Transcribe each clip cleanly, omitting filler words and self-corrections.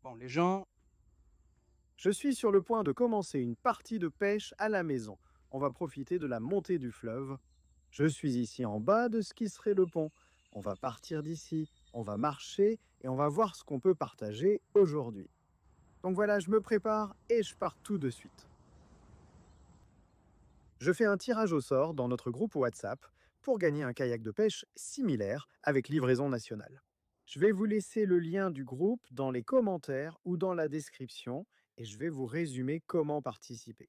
Bon, les gens, Je suis sur le point de commencer une partie de pêche à la maison. On va profiter de la montée du fleuve. Je suis ici en bas de ce qui serait le pont. On va partir d'ici, on va marcher et on va voir ce qu'on peut partager aujourd'hui. Donc voilà, je me prépare et je pars tout de suite. Je fais un tirage au sort dans notre groupe WhatsApp pour gagner un kayak de pêche similaire avec livraison nationale. Je vais vous laisser le lien du groupe dans les commentaires ou dans la description et je vais vous résumer comment participer.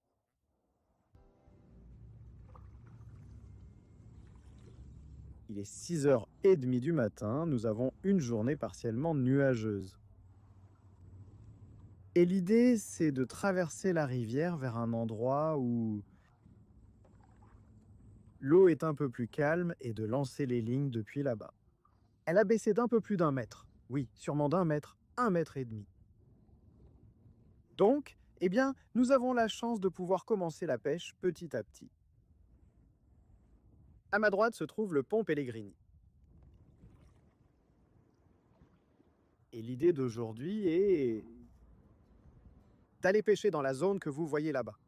Il est 6h30 du matin, nous avons une journée partiellement nuageuse. Et l'idée, c'est de traverser la rivière vers un endroit où l'eau est un peu plus calme et de lancer les lignes depuis là-bas. Elle a baissé d'un peu plus d'1 mètre. Oui, sûrement d'1 mètre, 1 mètre et demi. Donc, eh bien, nous avons la chance de pouvoir commencer la pêche petit à petit. À ma droite se trouve le pont Pellegrini. Et l'idée d'aujourd'hui est d'aller pêcher dans la zone que vous voyez là-bas.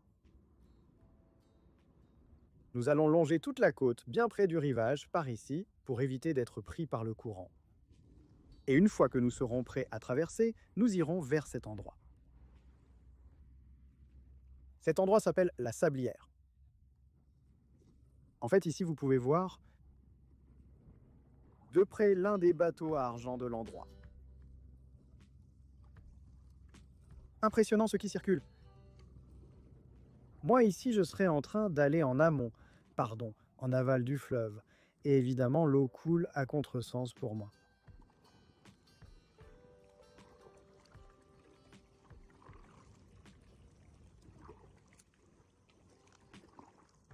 Nous allons longer toute la côte, bien près du rivage, par ici, pour éviter d'être pris par le courant. Et une fois que nous serons prêts à traverser, nous irons vers cet endroit. Cet endroit s'appelle la Sablière. En fait, ici, vous pouvez voir de près l'un des bateaux à argent de l'endroit. Impressionnant ce qui circule. Moi, ici, je serai en train d'aller en amont, pardon, en aval du fleuve. Et évidemment, l'eau coule à contresens pour moi.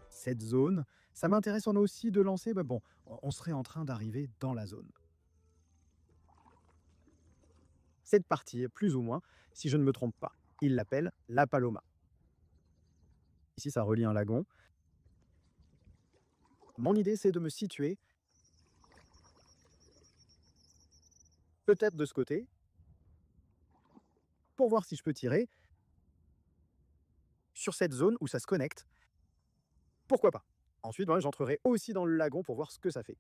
Cette zone, ça m'intéresse en aussi de lancer, mais bon, on serait en train d'arriver dans la zone. Cette partie, plus ou moins, si je ne me trompe pas, il l'appelle la Paloma. Ici, ça relie un lagon. Mon idée, c'est de me situer peut-être de ce côté pour voir si je peux tirer sur cette zone où ça se connecte. Pourquoi pas? Ensuite, moi, j'entrerai aussi dans le lagon pour voir ce que ça fait.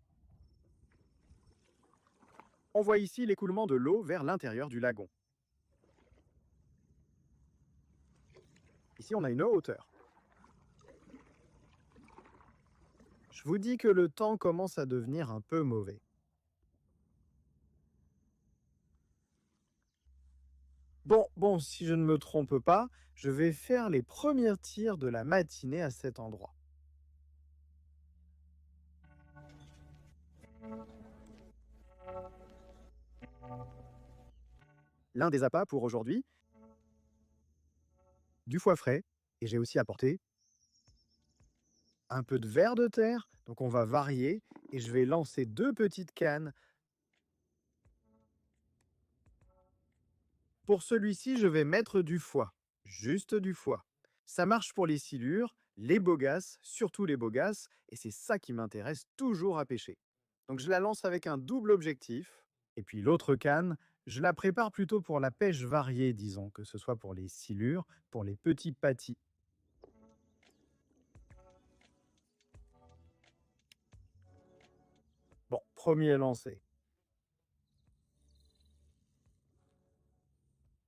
On voit ici l'écoulement de l'eau vers l'intérieur du lagon. Ici, on a une hauteur. Je vous dis que le temps commence à devenir un peu mauvais. Bon, si je ne me trompe pas, je vais faire les premiers tirs de la matinée à cet endroit. L'un des appâts pour aujourd'hui, du foie frais, et j'ai aussi apporté un peu de vers de terre, donc on va varier, et je vais lancer 2 petites cannes. Pour celui-ci, je vais mettre du foie, juste du foie. Ça marche pour les silures, les bogasses, surtout les bogasses, et c'est ça qui m'intéresse toujours à pêcher. Donc je la lance avec un double objectif, et puis l'autre canne, je la prépare plutôt pour la pêche variée, disons, que ce soit pour les silures, pour les petits patis. Bon, premier lancé.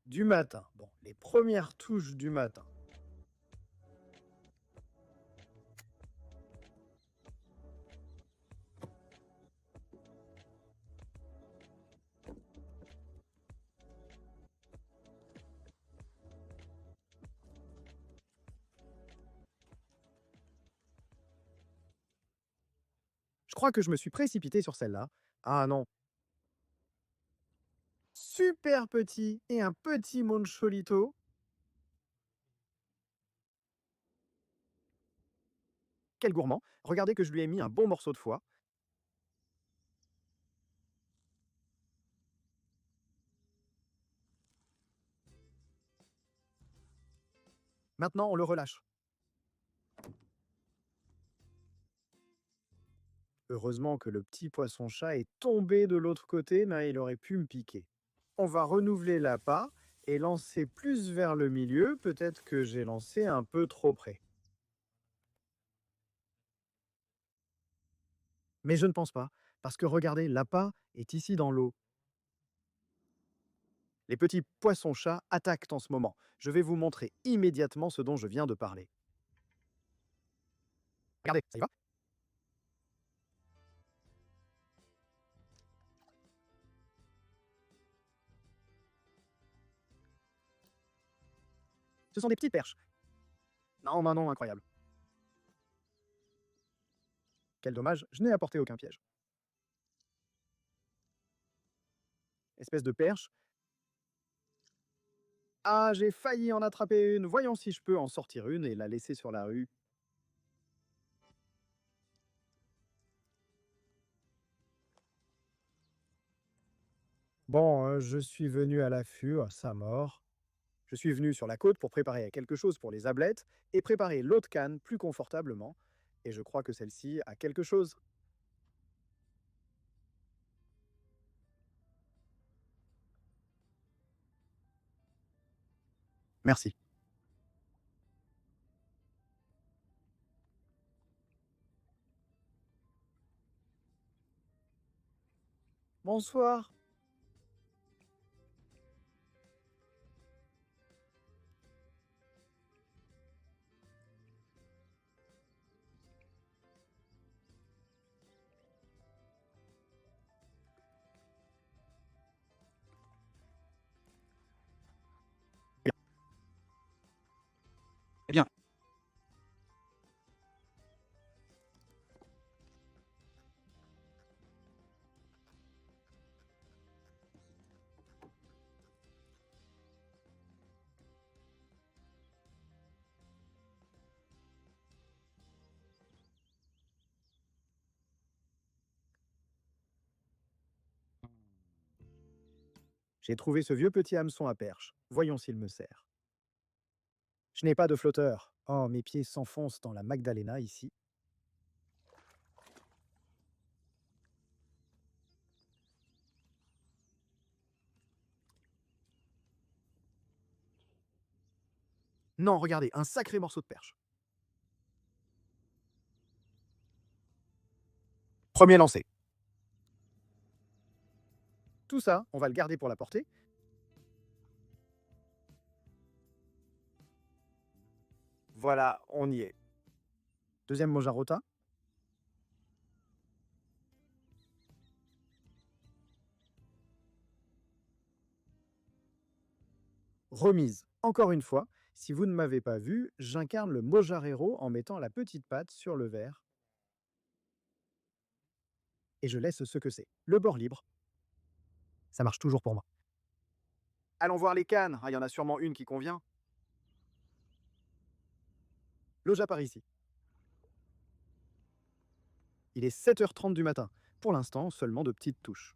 Du matin, bon, les premières touches du matin. Je crois que je me suis précipité sur celle-là. Ah non, super petit et un petit moncholito. Quel gourmand. Regardez que je lui ai mis un bon morceau de foie. Maintenant, on le relâche. Heureusement que le petit poisson-chat est tombé de l'autre côté, mais il aurait pu me piquer. On va renouveler l'appât et lancer plus vers le milieu. Peut-être que j'ai lancé un peu trop près. Mais je ne pense pas, parce que regardez, l'appât est ici dans l'eau. Les petits poissons-chats attaquent en ce moment. Je vais vous montrer immédiatement ce dont je viens de parler. Regardez, ça y va? Ce sont des petites perches. Non, non, non, incroyable. Quel dommage, je n'ai apporté aucun piège. Espèce de perche. Ah, j'ai failli en attraper une. Voyons si je peux en sortir une et la laisser sur la rue. Bon, je suis venu à l'affût, ça mord. Je suis venu sur la côte pour préparer quelque chose pour les ablettes et préparer l'autre canne plus confortablement. Et je crois que celle-ci a quelque chose. Merci. Bonsoir. Eh bien, j'ai trouvé ce vieux petit hameçon à perche. Voyons s'il me sert. Je n'ai pas de flotteur. Oh, mes pieds s'enfoncent dans la Magdalena ici. Non, regardez, un sacré morceau de perche. Premier lancé. Tout ça, on va le garder pour la portée. Voilà, on y est. Deuxième Mojarota. Remise. Encore une fois, si vous ne m'avez pas vu, j'incarne le Mojarero en mettant la petite patte sur le verre et je laisse ce que c'est. Le bord libre, ça marche toujours pour moi. Allons voir les cannes. Ah, il y en a sûrement une qui convient. Loja par ici. Il est 7h30 du matin. Pour l'instant, seulement de petites touches.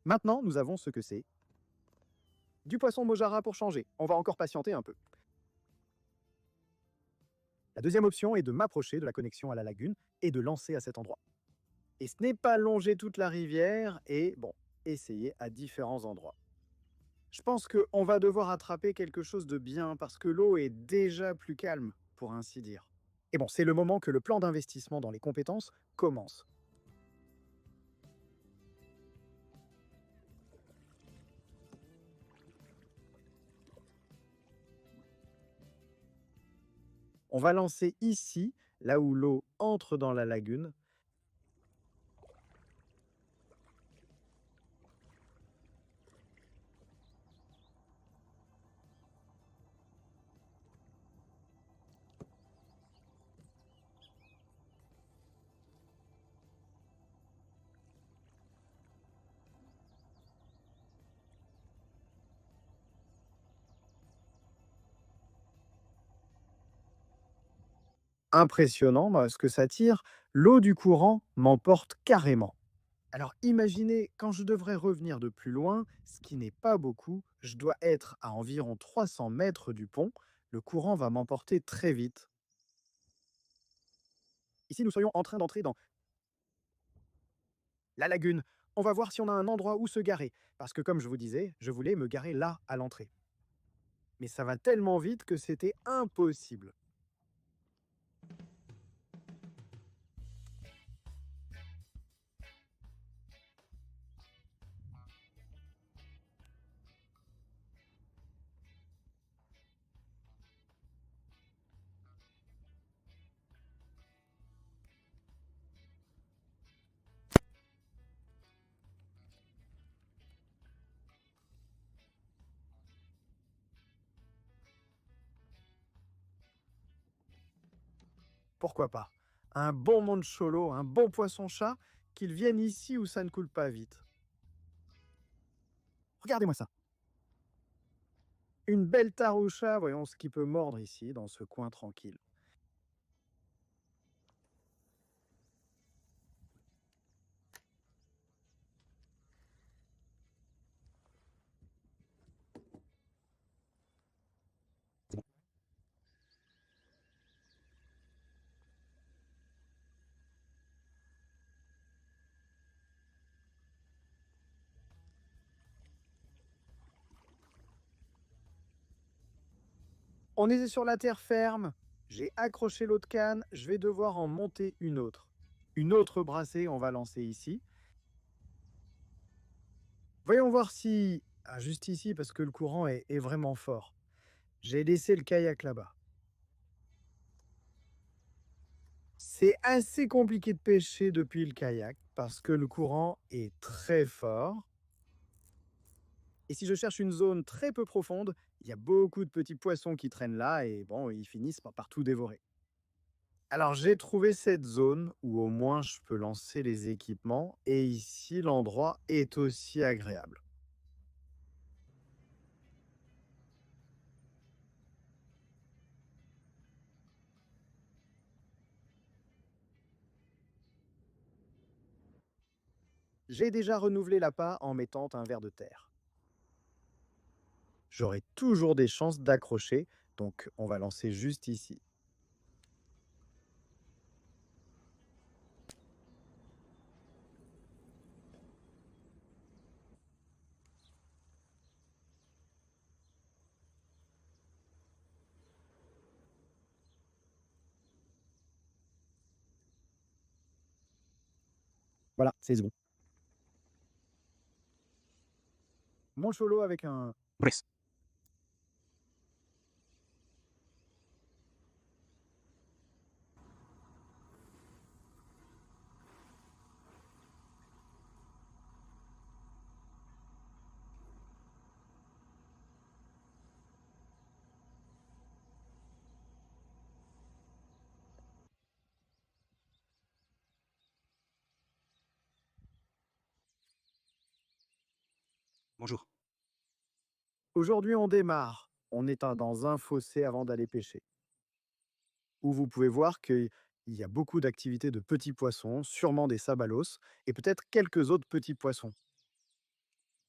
Maintenant, nous avons ce que c'est. Du poisson Mojara pour changer. On va encore patienter un peu. La deuxième option est de m'approcher de la connexion à la lagune et de lancer à cet endroit. Et ce n'est pas longer toute la rivière et, bon, essayer à différents endroits. Je pense qu'on va devoir attraper quelque chose de bien parce que l'eau est déjà plus calme, pour ainsi dire. Et bon, c'est le moment que le plan d'investissement dans les compétences commence. On va lancer ici, là où l'eau entre dans la lagune. Impressionnant ce que ça tire. L'eau du courant m'emporte carrément. Alors imaginez, quand je devrais revenir de plus loin, ce qui n'est pas beaucoup, je dois être à environ 300 mètres du pont. Le courant va m'emporter très vite. Ici, nous serions en train d'entrer dans la lagune. On va voir si on a un endroit où se garer, parce que comme je vous disais, je voulais me garer là, à l'entrée. Mais ça va tellement vite que c'était impossible. Pourquoi pas? Un bon mancholo, un bon poisson-chat, qu'il vienne ici où ça ne coule pas vite. Regardez-moi ça. Une belle taroucha, voyons ce qui peut mordre ici, dans ce coin tranquille. On est sur la terre ferme. J'ai accroché l'autre canne, je vais devoir en monter une autre. Une autre brassée, on va lancer ici. Voyons voir si... Ah, juste ici, parce que le courant est vraiment fort. J'ai laissé le kayak là-bas. C'est assez compliqué de pêcher depuis le kayak, parce que le courant est très fort. Et si je cherche une zone très peu profonde, il y a beaucoup de petits poissons qui traînent là et bon, ils finissent par tout dévorer. Alors j'ai trouvé cette zone où au moins je peux lancer les équipements et ici l'endroit est aussi agréable. J'ai déjà renouvelé l'appât en mettant un ver de terre. J'aurai toujours des chances d'accrocher, donc on va lancer juste ici. Voilà, c'est bon. Mon cholo avec un... Brice. Bonjour. Aujourd'hui on démarre. On est dans un fossé avant d'aller pêcher. Où vous pouvez voir qu'il y a beaucoup d'activités de petits poissons, sûrement des sabalos, et peut-être quelques autres petits poissons.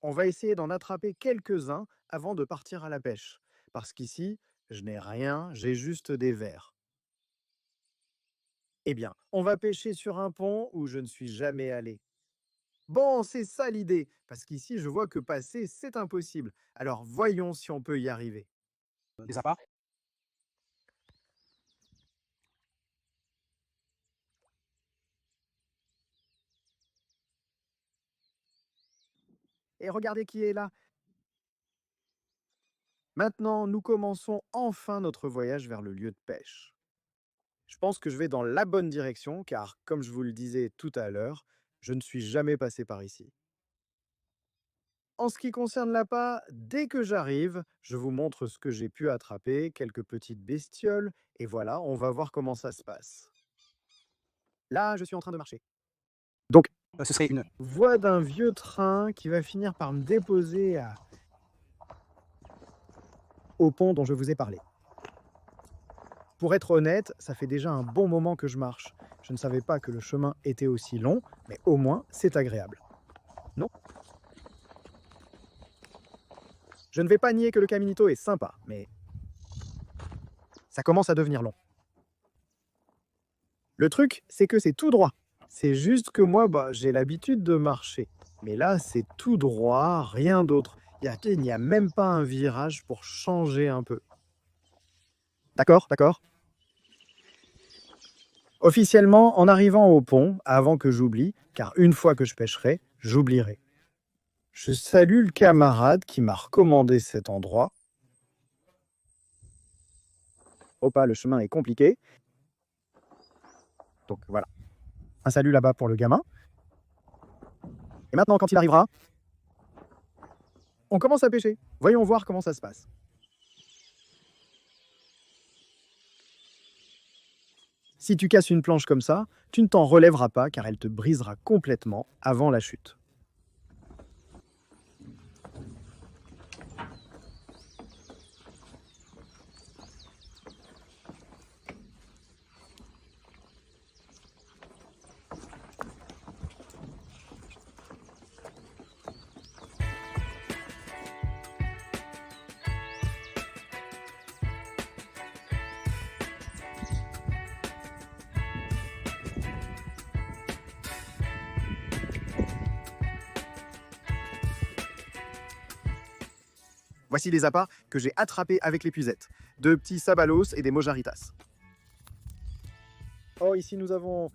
On va essayer d'en attraper quelques-uns avant de partir à la pêche. Parce qu'ici, je n'ai rien, j'ai juste des vers. Eh bien, on va pêcher sur un pont où je ne suis jamais allé. Bon, c'est ça l'idée, parce qu'ici, je vois que passer, c'est impossible. Alors voyons si on peut y arriver. Des appâts? Et regardez qui est là. Maintenant, nous commençons enfin notre voyage vers le lieu de pêche. Je pense que je vais dans la bonne direction, car comme je vous le disais tout à l'heure, je ne suis jamais passé par ici. En ce qui concerne l'appât, dès que j'arrive, je vous montre ce que j'ai pu attraper, quelques petites bestioles, et voilà, on va voir comment ça se passe. Là, je suis en train de marcher. Donc, Ce serait une... voie d'un vieux train qui va finir par me déposer au pont dont je vous ai parlé. Pour être honnête, ça fait déjà un bon moment que je marche. Je ne savais pas que le chemin était aussi long, mais au moins, c'est agréable. Non? Je ne vais pas nier que le Caminito est sympa, mais ça commence à devenir long. Le truc, c'est que c'est tout droit. C'est juste que moi, j'ai l'habitude de marcher. Mais là, c'est tout droit, rien d'autre. Il n'y a même pas un virage pour changer un peu. D'accord, d'accord. Officiellement, en arrivant au pont, avant que j'oublie, car une fois que je pêcherai, j'oublierai. Je salue le camarade qui m'a recommandé cet endroit. Oh pas, le chemin est compliqué. Donc voilà. Un salut là-bas pour le gamin. Et maintenant, quand il arrivera, on commence à pêcher. Voyons voir comment ça se passe. Si tu casses une planche comme ça, tu ne t'en relèveras pas car elle te brisera complètement avant la chute. Voici les appâts que j'ai attrapés avec l'épuisette. 2 petits sabalos et des mojaritas. Oh, ici nous avons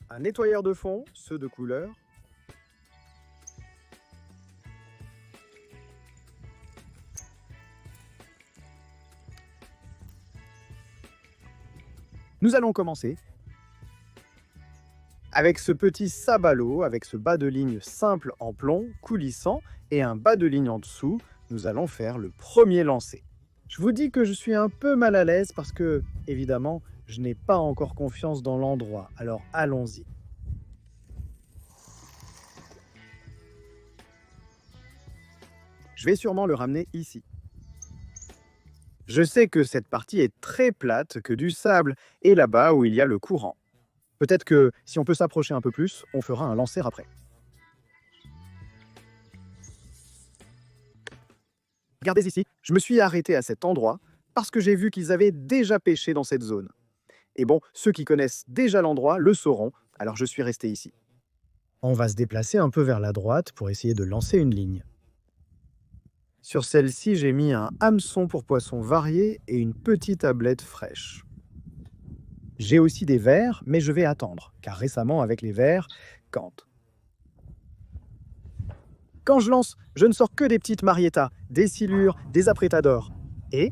un nettoyeur de fond, ceux de couleur. Nous allons commencer avec ce petit sabalo, avec ce bas de ligne simple en plomb, coulissant, et un bas de ligne en dessous. Nous allons faire le premier lancer. Je vous dis que je suis un peu mal à l'aise parce que, évidemment, je n'ai pas encore confiance dans l'endroit. Alors allons-y. Je vais sûrement le ramener ici. Je sais que cette partie est très plate, que du sable, et là-bas où il y a le courant. Peut-être que si on peut s'approcher un peu plus, on fera un lancer après. Regardez ici, je me suis arrêté à cet endroit parce que j'ai vu qu'ils avaient déjà pêché dans cette zone. Et bon, ceux qui connaissent déjà l'endroit le sauront, alors je suis resté ici. On va se déplacer un peu vers la droite pour essayer de lancer une ligne. Sur celle-ci, j'ai mis un hameçon pour poissons variés et une petite ablette fraîche. J'ai aussi des vers, mais je vais attendre, car récemment avec les vers, quand je lance, je ne sors que des petites mariettas, des silures, des aprétadors. Et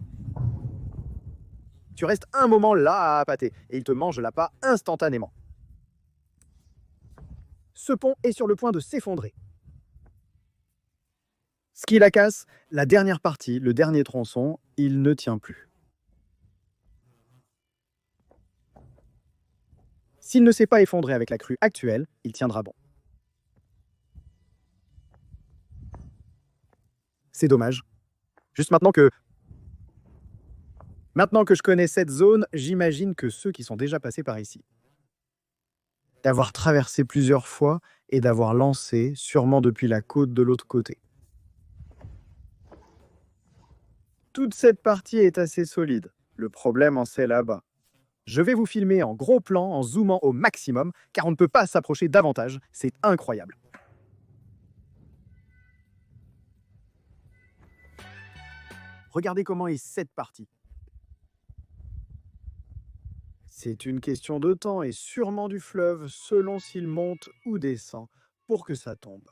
tu restes un moment là à appâter, et il te mange l'appât instantanément. Ce pont est sur le point de s'effondrer. Ce qui la casse, la dernière partie, le dernier tronçon, il ne tient plus. S'il ne s'est pas effondré avec la crue actuelle, il tiendra bon. C'est dommage. Juste maintenant que je connais cette zone, j'imagine que ceux qui sont déjà passés par ici. D'avoir traversé plusieurs fois et d'avoir lancé, sûrement depuis la côte de l'autre côté. Toute cette partie est assez solide. Le problème en c'est là-bas. Je vais vous filmer en gros plan, en zoomant au maximum, car on ne peut pas s'approcher davantage. C'est incroyable. Regardez comment est cette partie. C'est une question de temps et sûrement du fleuve, selon s'il monte ou descend, pour que ça tombe.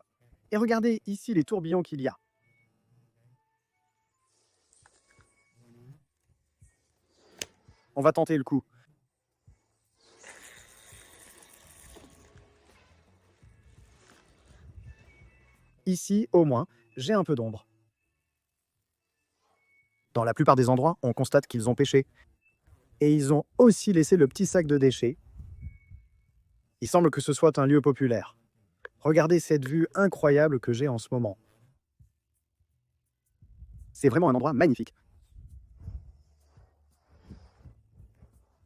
Et regardez ici les tourbillons qu'il y a. On va tenter le coup. Ici, au moins, j'ai un peu d'ombre. Dans la plupart des endroits, on constate qu'ils ont pêché. Et ils ont aussi laissé le petit sac de déchets. Il semble que ce soit un lieu populaire. Regardez cette vue incroyable que j'ai en ce moment. C'est vraiment un endroit magnifique.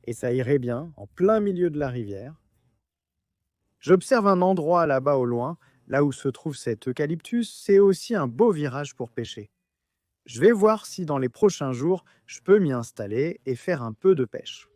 Et ça irait bien, en plein milieu de la rivière. J'observe un endroit là-bas au loin, là où se trouve cet eucalyptus, c'est aussi un beau virage pour pêcher. Je vais voir si dans les prochains jours, je peux m'y installer et faire un peu de pêche.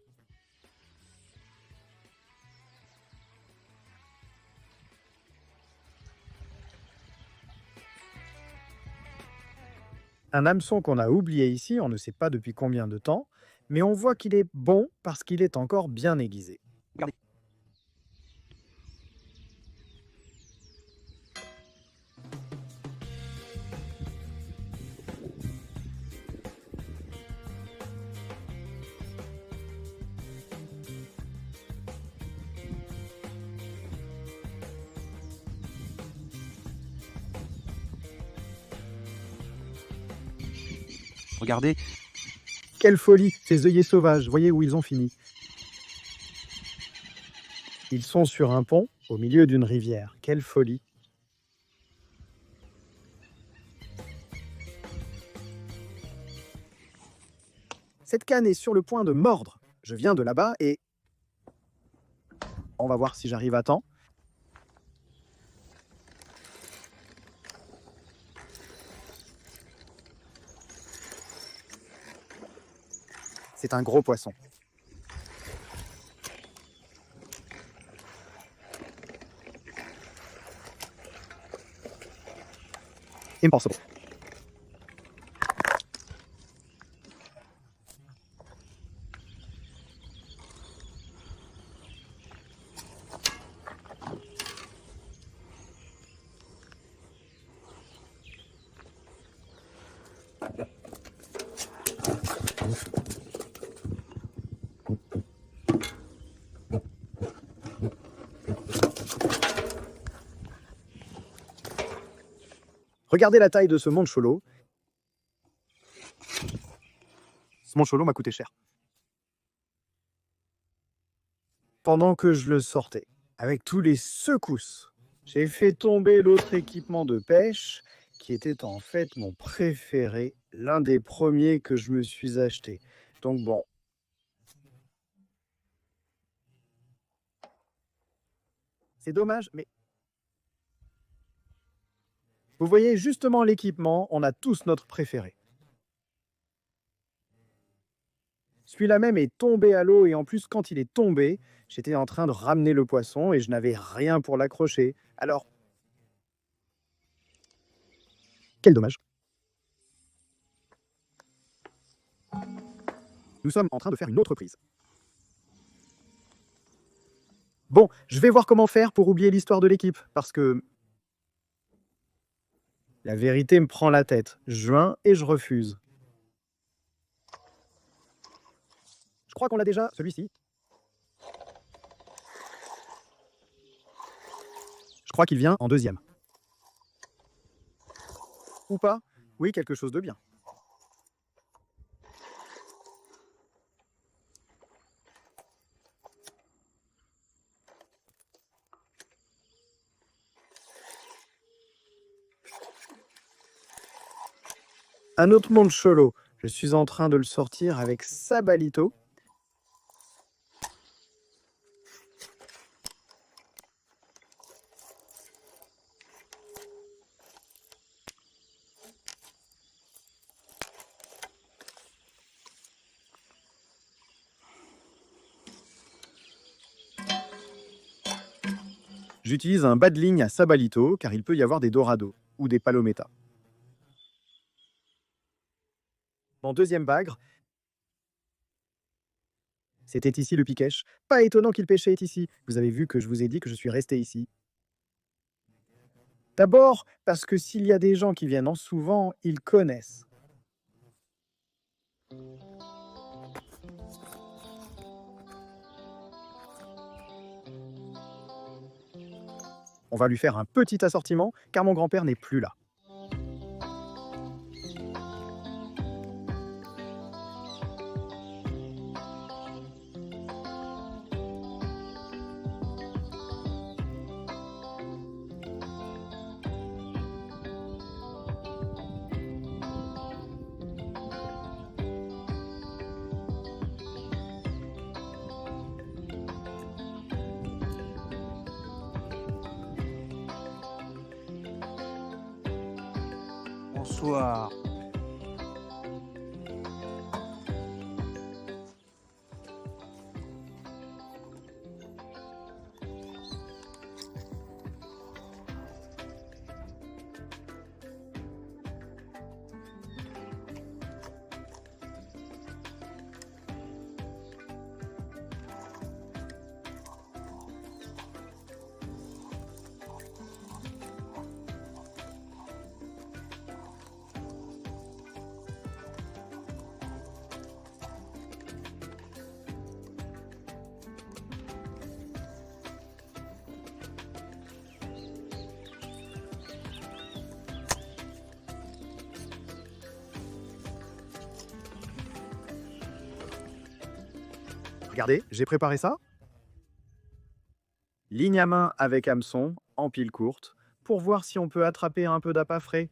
Un hameçon qu'on a oublié ici, on ne sait pas depuis combien de temps, mais on voit qu'il est bon parce qu'il est encore bien aiguisé. Regardez. Regardez. Quelle folie, ces œillets sauvages, voyez où ils ont fini. Ils sont sur un pont, au milieu d'une rivière. Quelle folie. Cette canne est sur le point de mordre. Je viens de là-bas et... On va voir si j'arrive à temps. C'est un gros poisson. Impossible. Regardez la taille de ce mancholo. Ce mancholo m'a coûté cher. Pendant que je le sortais, avec tous les secousses, j'ai fait tomber l'autre équipement de pêche, qui était en fait mon préféré, l'un des premiers que je me suis acheté. Donc bon. C'est dommage, mais... Vous voyez, justement l'équipement, on a tous notre préféré. Celui-là même est tombé à l'eau et en plus, quand il est tombé, j'étais en train de ramener le poisson et je n'avais rien pour l'accrocher. Alors, quel dommage. Nous sommes en train de faire une autre prise. Bon, je vais voir comment faire pour oublier l'histoire de l'équipe, parce que la vérité me prend la tête. Je viens et je refuse. Je crois qu'on l'a déjà, celui-ci. Je crois qu'il vient en deuxième. Ou pas? Oui, quelque chose de bien. Un autre mancholo. Je suis en train de le sortir avec Sabalito. J'utilise un bas de ligne à Sabalito car il peut y avoir des dorados ou des palometas. Mon deuxième bagre, c'était ici le piquèche. Pas étonnant qu'il pêchait ici. Vous avez vu que je vous ai dit que je suis resté ici. D'abord, parce que s'il y a des gens qui viennent en souvent, ils connaissent. On va lui faire un petit assortiment, car mon grand-père n'est plus là. Bonsoir. Regardez, j'ai préparé ça. Ligne à main avec hameçon, en pile courte, pour voir si on peut attraper un peu d'appât frais.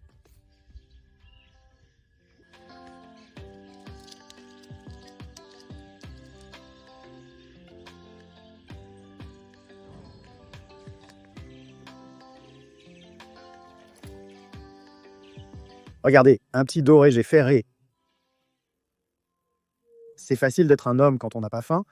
Regardez, un petit doré, j'ai ferré. C'est facile d'être un homme quand on n'a pas faim.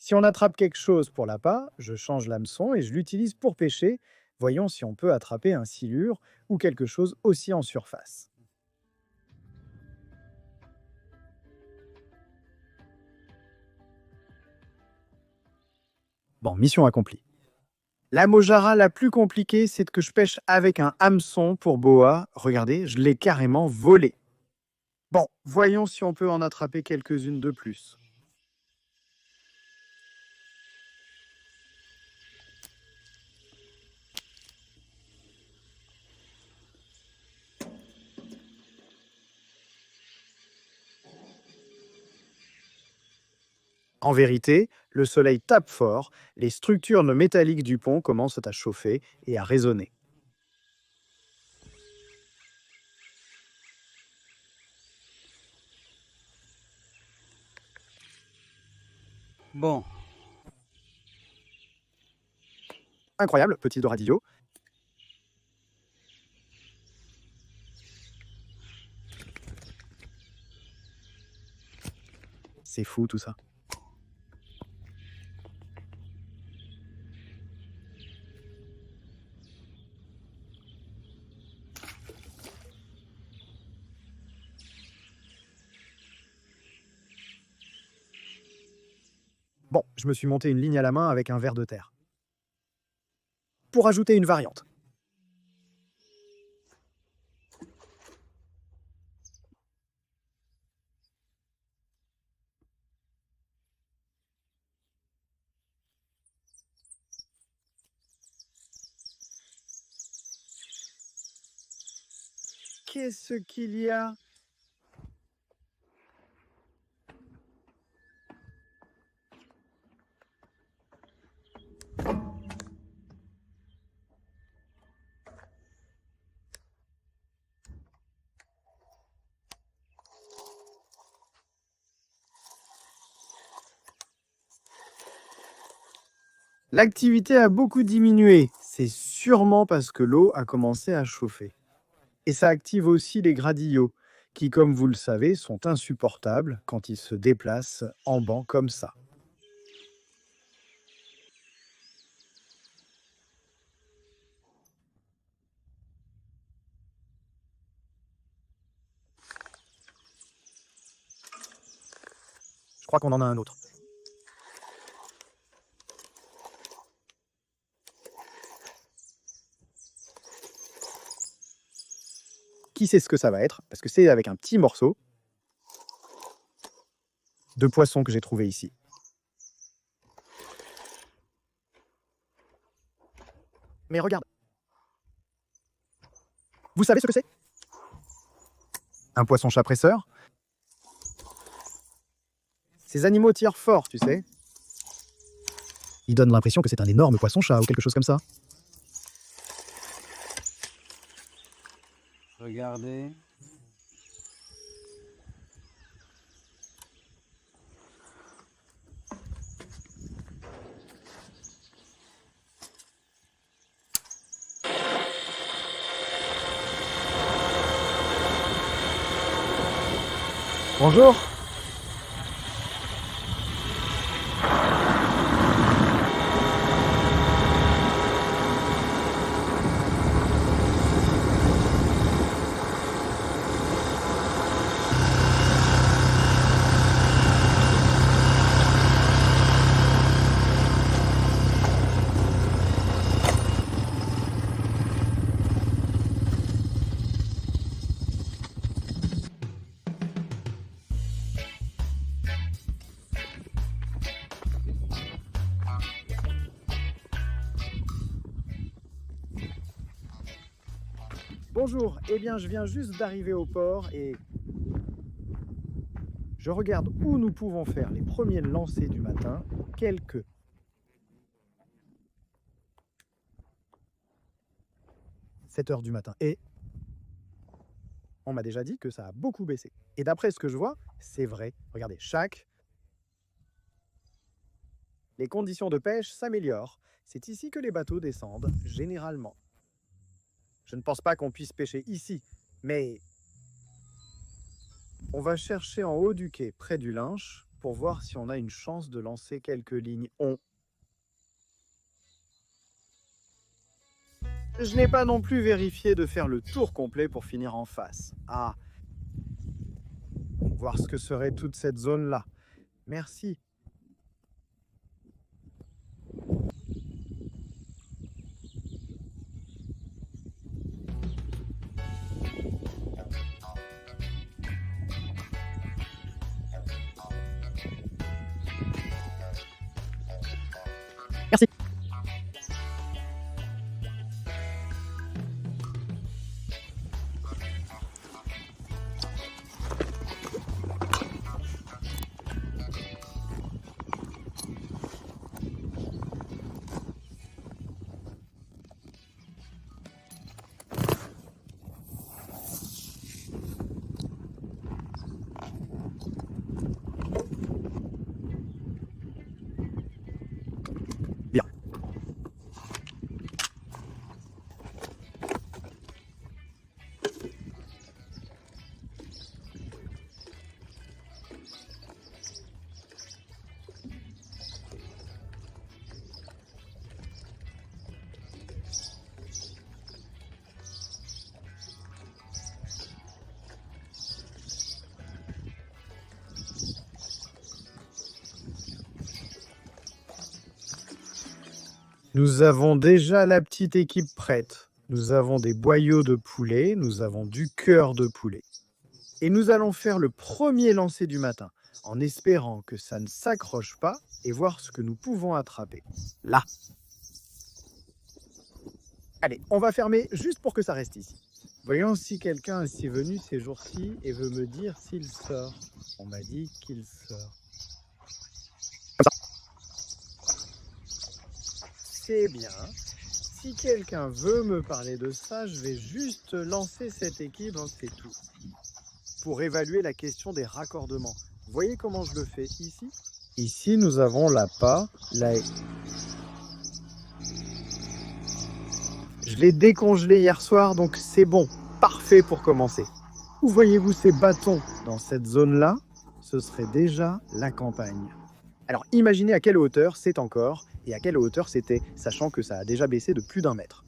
Si on attrape quelque chose pour l'appât, je change l'hameçon et je l'utilise pour pêcher. Voyons si on peut attraper un silure ou quelque chose aussi en surface. Bon, mission accomplie. La mojara la plus compliquée, c'est que je pêche avec un hameçon pour boa. Regardez, je l'ai carrément volé. Bon, voyons si on peut en attraper quelques-unes de plus. En vérité, le soleil tape fort, les structures métalliques du pont commencent à chauffer et à résonner. Bon, Incroyable, petit doradillo. C'est fou tout ça. Bon, je me suis monté une ligne à la main avec un ver de terre. Pour ajouter une variante. Qu'est-ce qu'il y a? L'activité a beaucoup diminué. C'est sûrement parce que l'eau a commencé à chauffer. Et ça active aussi les gradillots, qui, comme vous le savez, sont insupportables quand ils se déplacent en banc comme ça. Je crois qu'on en a un autre. Qui sait ce que ça va être? Parce que c'est avec un petit morceau de poisson que j'ai trouvé ici. Mais regarde. Vous savez ce que c'est? Un poisson-chat presseur. Ces animaux tirent fort, tu sais. Ils donnent l'impression que c'est un énorme poisson-chat ou quelque chose comme ça. regardez. Bonjour. Bonjour, eh bien je viens juste d'arriver au port et je regarde où nous pouvons faire les premiers lancers du matin, quelques 7 heures du matin. Et on m'a déjà dit que ça a beaucoup baissé. Et d'après ce que je vois, c'est vrai. Regardez, les conditions de pêche s'améliorent. C'est ici que les bateaux descendent, généralement. Je ne pense pas qu'on puisse pêcher ici, mais on va chercher en haut du quai, près du Lynch, pour voir si on a une chance de lancer quelques lignes. Je n'ai pas non plus vérifié de faire le tour complet pour finir en face. Ah, voir ce que serait toute cette zone-là. Merci. Merci. Bien. Nous avons déjà la petite équipe prête. Nous avons des boyaux de poulet, nous avons du cœur de poulet. Et nous allons faire le premier lancer du matin, en espérant que ça ne s'accroche pas et voir ce que nous pouvons attraper. Là. Allez, on va fermer juste pour que ça reste ici. Voyons si quelqu'un est venu ces jours-ci et veut me dire s'il sort. On m'a dit qu'il sort. C'est bien. Si quelqu'un veut me parler de ça, je vais juste lancer cette équipe, hein, c'est tout. Pour évaluer la question des raccordements. Voyez comment je le fais ici? Ici, nous avons l'appât, Je l'ai décongelé hier soir, donc c'est bon. Parfait pour commencer. Où voyez-vous ces bâtons? Dans cette zone-là, ce serait déjà la campagne. Alors imaginez à quelle hauteur c'est encore et à quelle hauteur c'était, sachant que ça a déjà baissé de plus d'1 mètre.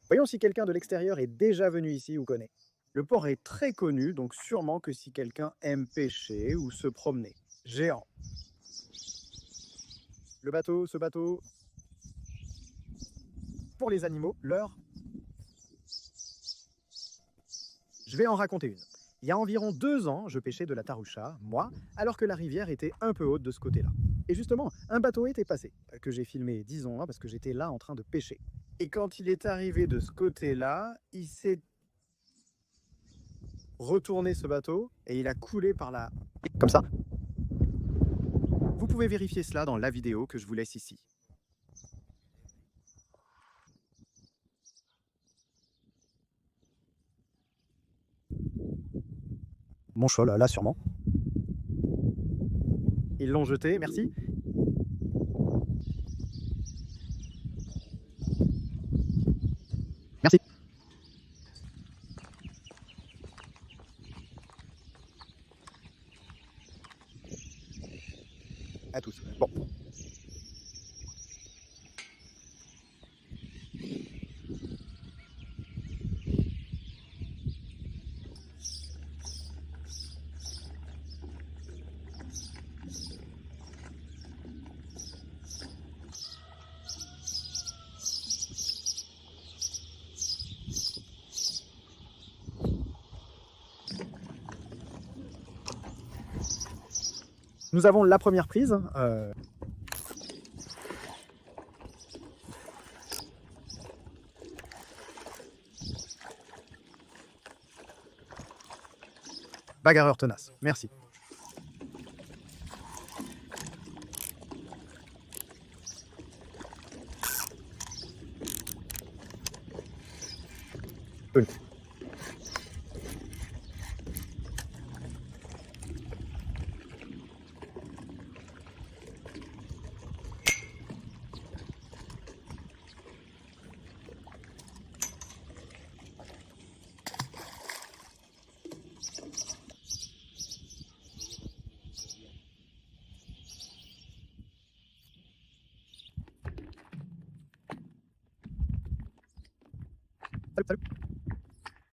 Voyons si quelqu'un de l'extérieur est déjà venu ici ou connaît. Le port est très connu, donc sûrement que si quelqu'un aime pêcher ou se promener. Géant. Le bateau, ce bateau. Pour les animaux, l'heure. Je vais en raconter une. Il y a environ 2 ans, je pêchais de la taroucha, moi, alors que la rivière était un peu haute de ce côté-là. Et justement, un bateau était passé, que j'ai filmé, disons, parce que j'étais là en train de pêcher. Et quand il est arrivé de ce côté-là, il s'est retourné ce bateau et il a coulé par là, comme ça. Vous pouvez vérifier cela dans la vidéo que je vous laisse ici. Mon choix, là, sûrement. Ils l'ont jeté, merci. Merci. À tous. Bon. nous avons la première prise. Bagarreur tenace, merci. Oui. Salut, salut.